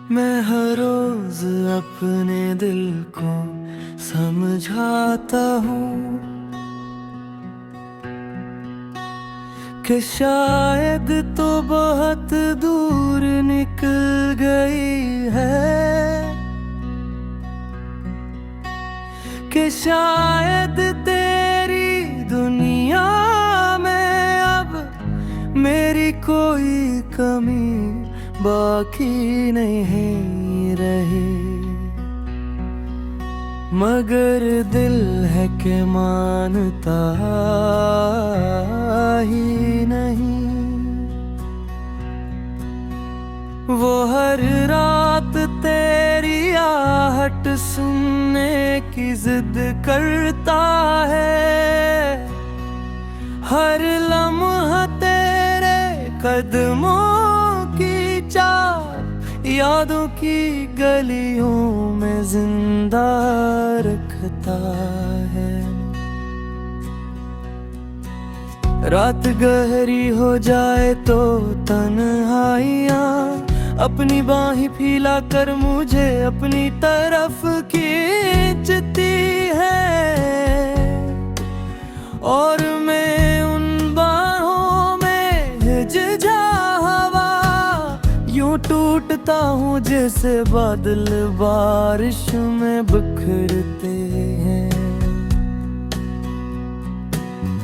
मैं हर रोज अपने दिल को समझाता हूँ कि शायद तो बहुत दूर निकल गई है, कि शायद तेरी दुनिया में अब मेरी कोई कमी बाकी नहीं रही। मगर दिल है कि मानता ही नहीं। वो हर रात तेरी आहट सुनने की जिद करता है, हर लम्हा तेरे कदमों की चाल यादों की गलियों में जिंदा रखता है। रात गहरी हो जाए तो तन्हाइयाँ अपनी बाहें फैला कर मुझे अपनी तरफ खींचती है, और मैं उन बाहों में हिचझा हवा यूं टूटता हूँ जैसे बादल बारिश में बिखरते हैं।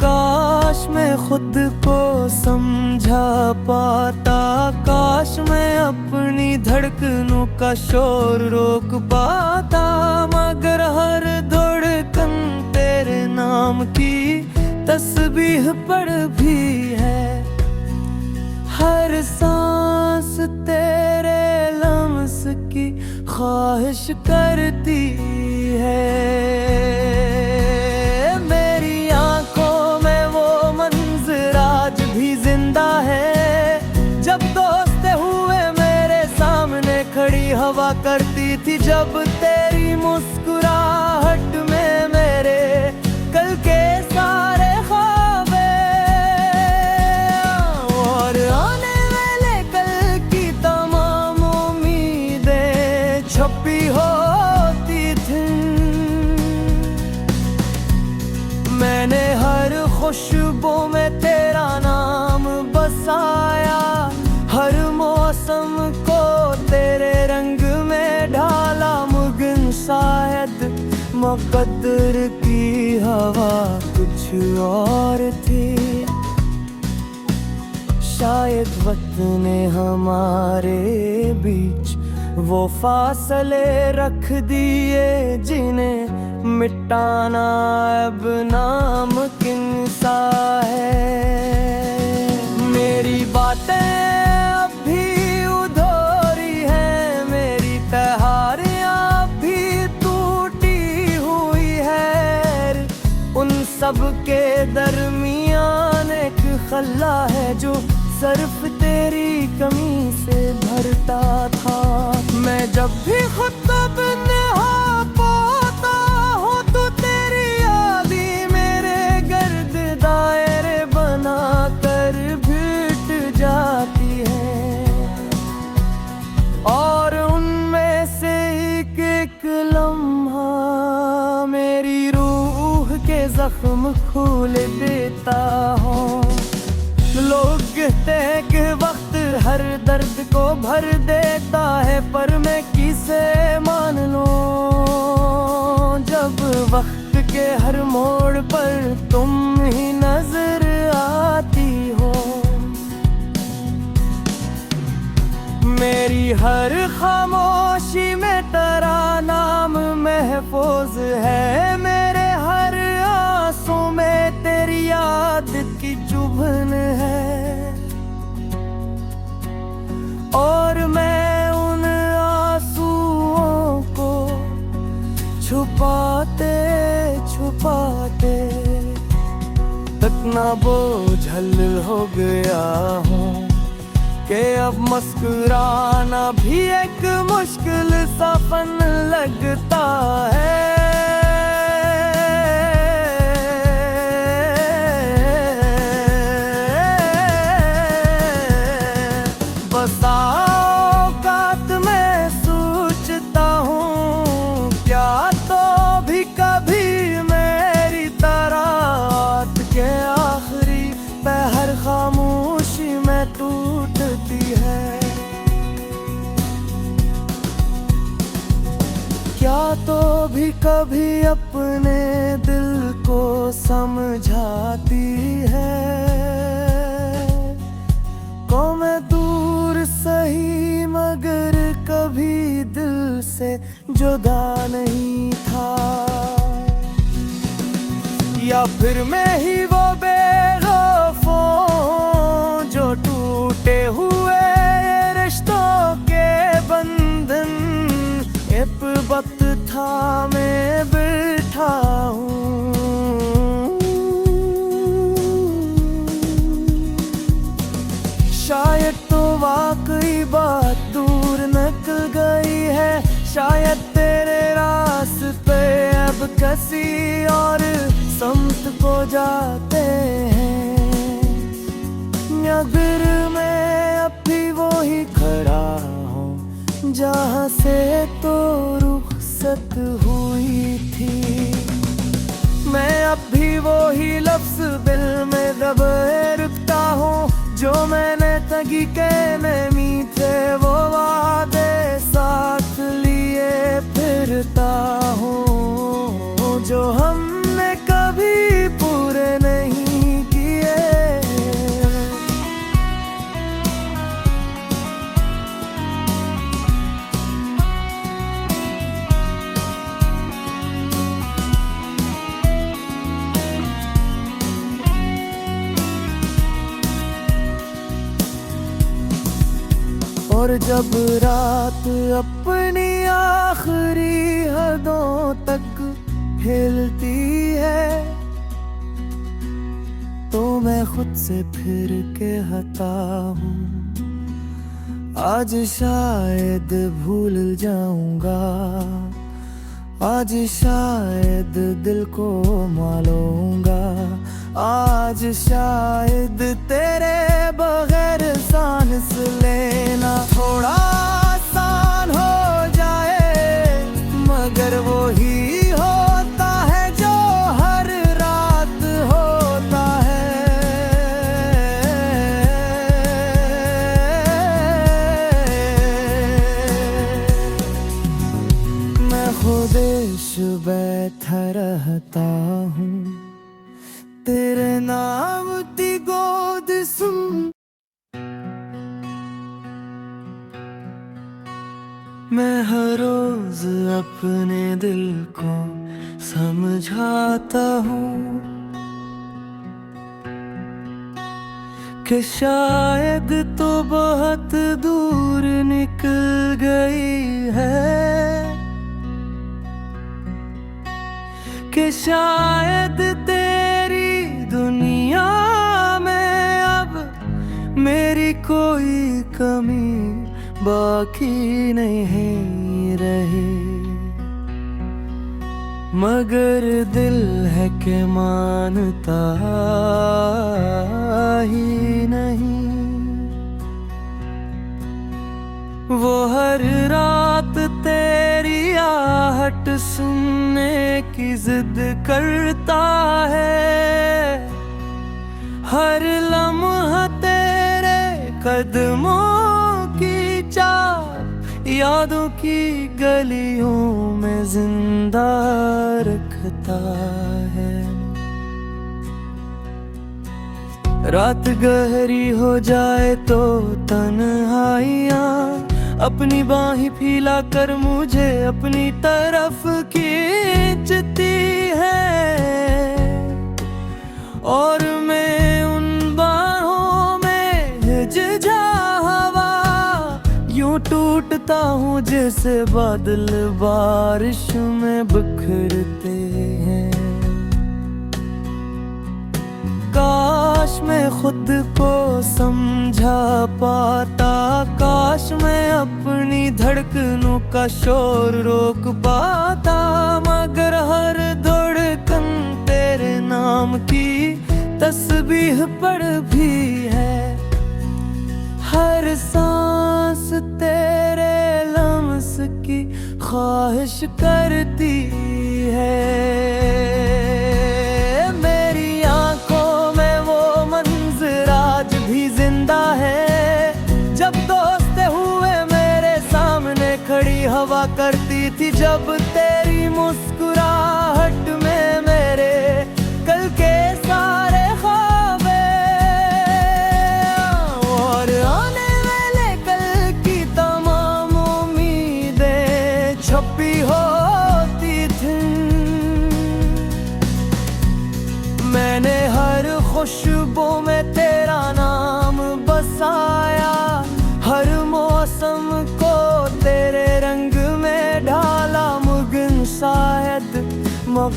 काश मैं खुद को समझा पाता, काश मैं अपनी धड़कनों का शोर रोक पाता, मगर हर धड़कन तेरे नाम की तस्बीह पढ़ भी है, हर सांस तेरे लम्स की ख्वाहिश करती है। मेरी आंखों में वो मंजर आज भी जिंदा है, जब दोस्त हुए मेरे सामने खड़ी हवा करती थी, जब तेरी मुस्कुराहट में मेरे कल के सारे ख्वाबे और आने वाले कल की तमाम उम्मीदें छुपी होती थी। मैंने हर खुशबू में तेरा नाम बसाया, हर मौसम को तेरे रंग में ढाला, मगर शायद मुकद्दर की हवा कुछ और थी। शायद वक्त ने हमारे बीच वो फासले रख दिए जिन्हें मिटाना अब नामुमकिन सा है। मेरी बातें अब भी अधूरी हैं, मेरी तैयारियां अब भी टूटी हुई है, उन सब के दरमियान एक खला है जो सिर्फ तेरी कमी से भरता था। मैं जब भी खुतब नहा पाता हूँ तो तेरी याद ही मेरे गर्द दायरे बना कर भीट जाती है, और उनमें से एक लम्हा मेरी रूह के जख्म खोल देता हूँ। लोग कहते हैं कि वक्त हर दर्द को भर देता है, पर मैं किसे मान लूं जब वक्त के हर मोड़ पर तुम ही नजर आती हो। मेरी हर खामोशी में तेरा नाम महफूज है, मेरे हर आंसू में तेरी याद की चुभन है, और मैं उन आंसुओं को छुपाते छुपाते इतना बोझल हो गया हूँ कि अब मुस्कुराना भी एक मुश्किल सा फन लगता है। बस औकात में कभी कभी अपने दिल को समझाती है को मैं दूर सही मगर कभी दिल से जुदा नहीं था। या फिर मैं ही वो बेवफा जो टूटे हुए रिश्तों के बंधन एक वक्त था मैं बैठा हूँ। शायद तो वाकई बात दूर निकल गई है, शायद तेरे रास्ते अब किसी और समत को जाते हैं, या फिर मैं अब भी वो ही खड़ा हूँ जहाँ से तो रुखसत हुई थी। मैं अब भी वो ही लफ्ज़ दिल में दबे रुकता हूँ जो मैंने तगी के में मीठे वो वादे साथ लिए फिरता हूँ जो हमने कभी पूरे नहीं किए। और जब रात अपनी आखिरी हदों तक हिलती है तो मैं खुद से फिर के हता हूँ। आज शायद भूल जाऊंगा, आज शायद दिल को मालूंगा, आज शायद तेरे बगैर सांस लेना थोड़ा आसान हो जाए, मगर वो ही होता है जो हर रात होता है। मैं खुदेश बैठा रहता हूँ तेरे नाम की गोद सुन। मैं हर रोज अपने दिल को समझाता हूँ कि शायद तो बहुत दूर निकल गई है, कि शायद तेरी दुनिया में अब मेरी कोई कमी बाकी नहीं रही, मगर दिल है कि मानता ही नहीं। वो हर रात तेरी आहट सुनने की जिद करता है, हर लम्हा तेरे कदमों की चाल यादों की गलियों में जिंदा रखता है। रात गहरी हो जाए तो तन्हाइयाँ अपनी बाहें फैला कर मुझे अपनी तरफ खींचती है, और मैं उन बाहों में हिचझा हवा यूं टूटता हूँ जैसे बादल बारिश में बिखरते हैं। काश मैं खुद को समझा पाता, काश मैं अपनी धड़कनों का शोर रोक पाता, मगर हर धड़कन तेरे नाम की तस्बीह पढ़ भी है, हर सांस तेरे लम्स की ख्वाहिश करती है। मेरी आंखों में वो मंजर आज भी जिंदा है, जब दोस्त हुए मेरे सामने खड़ी हवा करती थी, जब तेरी मुस्कान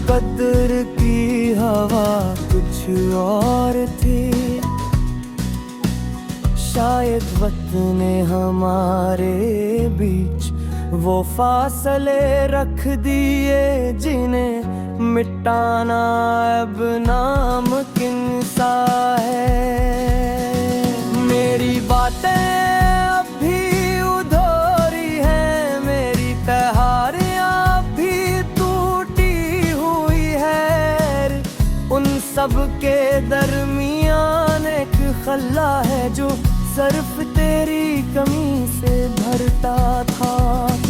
कद्र की हवा कुछ और थी। शायद वक्त ने हमारे बीच वो फासले रख दिए जिन्हें मिटाना अब नामुमकिन सा है। मेरी बातें अब भी अधूरी हैं, मेरी तैयारियां भी टूटी हुई है। उन सब के दरमियान एक खला है जो सिर्फ तेरी कमी से भरता था।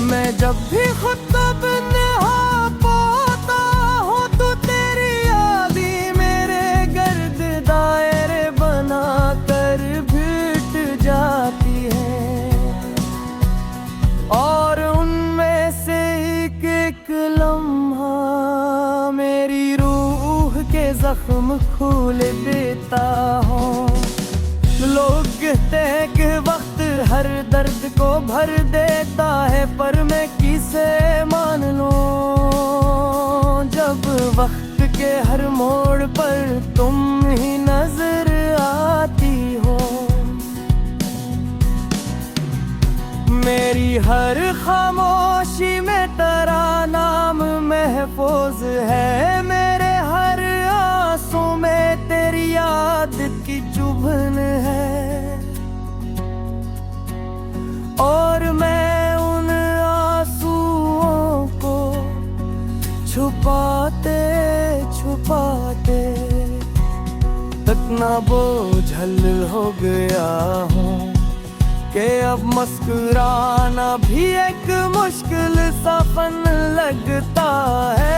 मैं जब भी खुतब नहा पाता हूँ तो तेरी याद ही मेरे गर्द दायरे बना कर भिट जाती है। और उनमें से एक लम्हा मेरी रूह के जख्म खोल देता हूँ। लोग कहते हैं कि वक्त हर दर्द को भर देता है, पर मैं किसे मान लूं जब वक्त के हर मोड़ पर तुम ही नजर आती हो। मेरी हर खामोशी में तेरा नाम महफूज है, मेरे हर आंसू में तेरी याद की चुभन है। और मैं उन आंसुओं को छुपाते छुपाते इतना बोझल हो गया हूँ कि अब मुस्कुराना भी एक मुश्किल सा फन लगता है।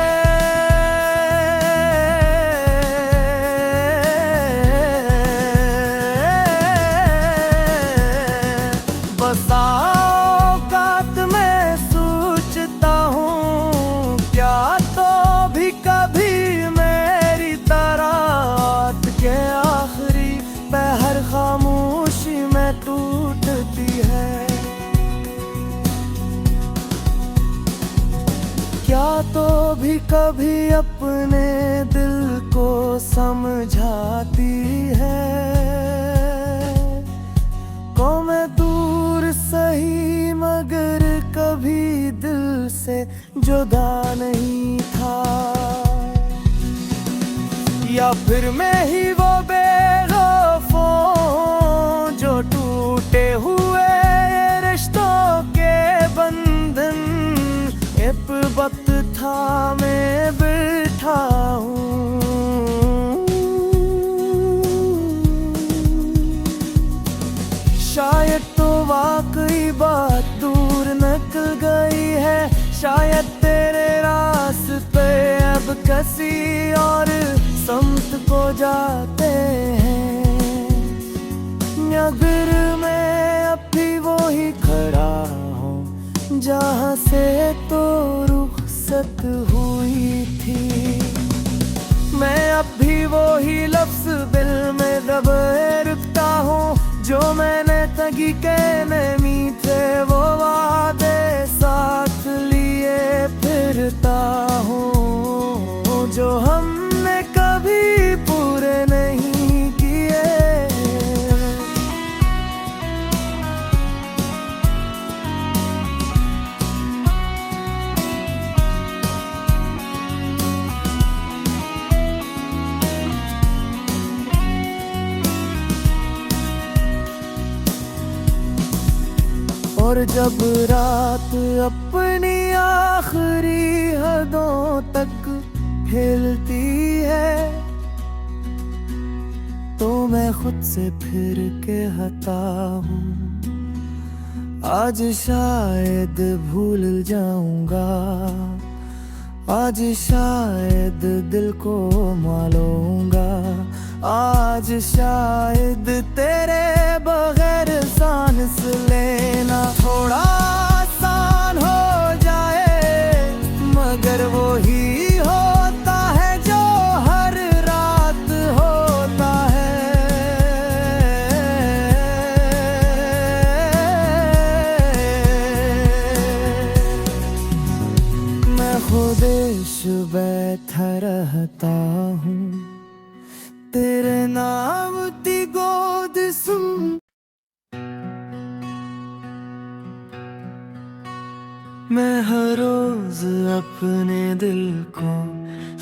औकात में सोचता हूँ क्या तो भी कभी मेरी तरह के आखिरी पहर खामोशी में टूटती है। क्या तो भी कभी अपने दिल को समझाती है। को मैं दूर सही मगर कभी दिल से जुदा नहीं था। या फिर मैं ही वो बेवफा जो टूटे हुए रिश्तों के बंधन एक वक्त था मैं बैठा हूँ। शायद तो वाकई बात दूर निकल गई है, शायद तेरे रास्ते अब किसी और समत को जाते हैं। नगर में अब भी वो ही खड़ा हूँ जहाँ से तो रुखसत हुई थी। मैं अब भी वो ही लफ्ज दिल में दबे रुकता हूँ जो मैंने तगी कहने मीठे वो वादे साथ लिए फिरता हूँ जो हमने कभी पूरे नहीं किए। और जब रात अपनी आखिरी हदों तक हिलती है तो मैं खुद से फिर के हता हूँ। आज शायद भूल जाऊंगा, आज शायद दिल को मालूंगा, आज शायद तेरे बगैर सांस लेना थोड़ा आसान हो जाए। मगर वो ही होता है जो हर रात होता है। मैं खुदेश बैठा मैं हर रोज अपने दिल को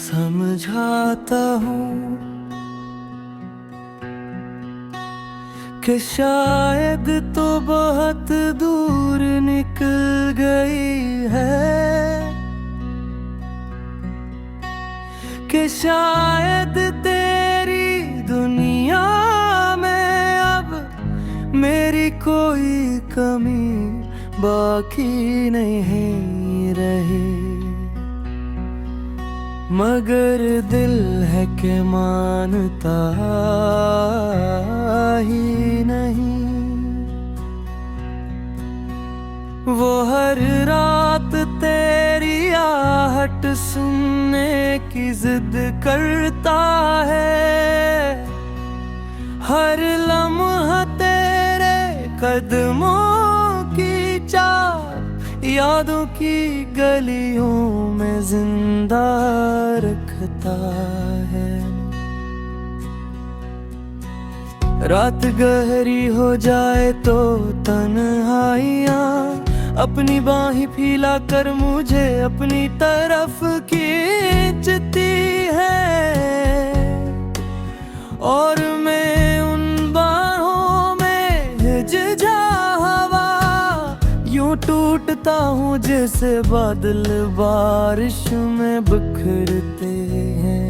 समझाता हूँ कि शायद तो बहुत दूर निकल गई है, कि शायद तेरी दुनिया में अब मेरी कोई कमी बाकी नहीं रही। मगर दिल है कि मानता ही नहीं। वो हर रात तेरी आहट सुनने की जिद करता है, हर लम्हा तेरे कदमों की चाल यादों की गलियों में जिंदा रखता है। रात गहरी हो जाए तो तन्हाइयाँ अपनी बाहें फैला कर मुझे अपनी तरफ खींचती है, और मैं उन बाहों में हिचझा हवा यूं टूटता हूँ जैसे बादल बारिश में बिखरते हैं।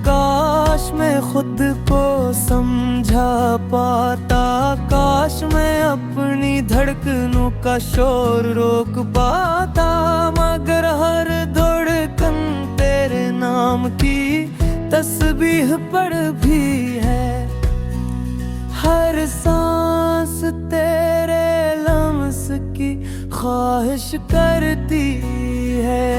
काश मैं खुद को समझा पाता, काश मैं अपनी धड़कनों का शोर रोक पाता, मगर हर धड़कन तेरे नाम की तस्बीह पढ़ भी है। हर सांस तेरे लम्स की ख्वाहिश करती है।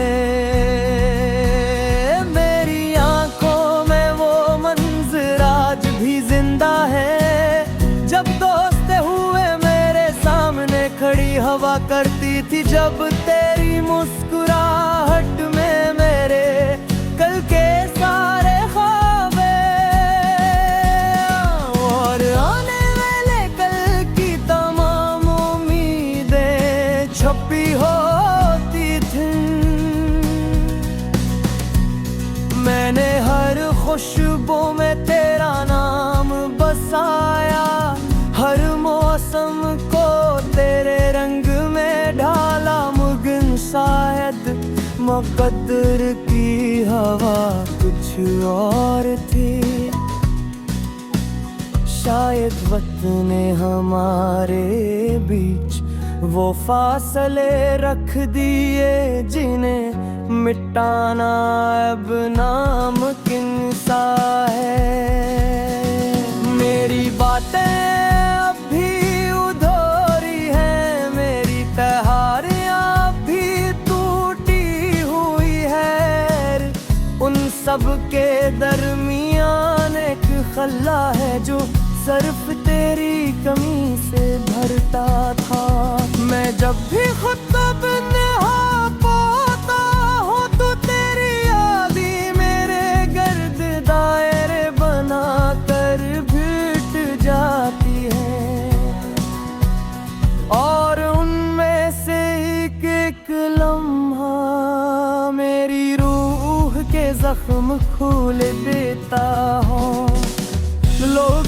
मेरी आंखों में वो मंजर आज भी जिंदा है, जब दोस्त हुए मेरे सामने खड़ी हवा करती थी, जब तेरी मुस्कुराहट में मेरे कल के सारे ख्वाबे और आने वाले कल की तमाम उम्मीदें छुपी होती थी। मैंने हर खुशबू में तेरा नाम बसाया, हर मौसम को तेरे रंग में ढाला, मगर शायद मुकद्दर की हवा कुछ और थी। शायद वक्त ने हमारे बीच वो फासले रख दिए जिन्हें मिटाना अब नामुमकिन सा है। मेरी बातें अब भी अधूरी हैं, मेरी तैयारियां भी टूटी हुई है, उन सब के दरमियान एक खला है जो सिर्फ तेरी कमी से भरता था। मैं जब भी खुद को नहा पाता हूँ तो तेरी याद ही मेरे गर्द दायरे बना कर भीट जाती है, और उनमें से एक लम्हा मेरी रूह के जख्म खोल देता हूँ। लोग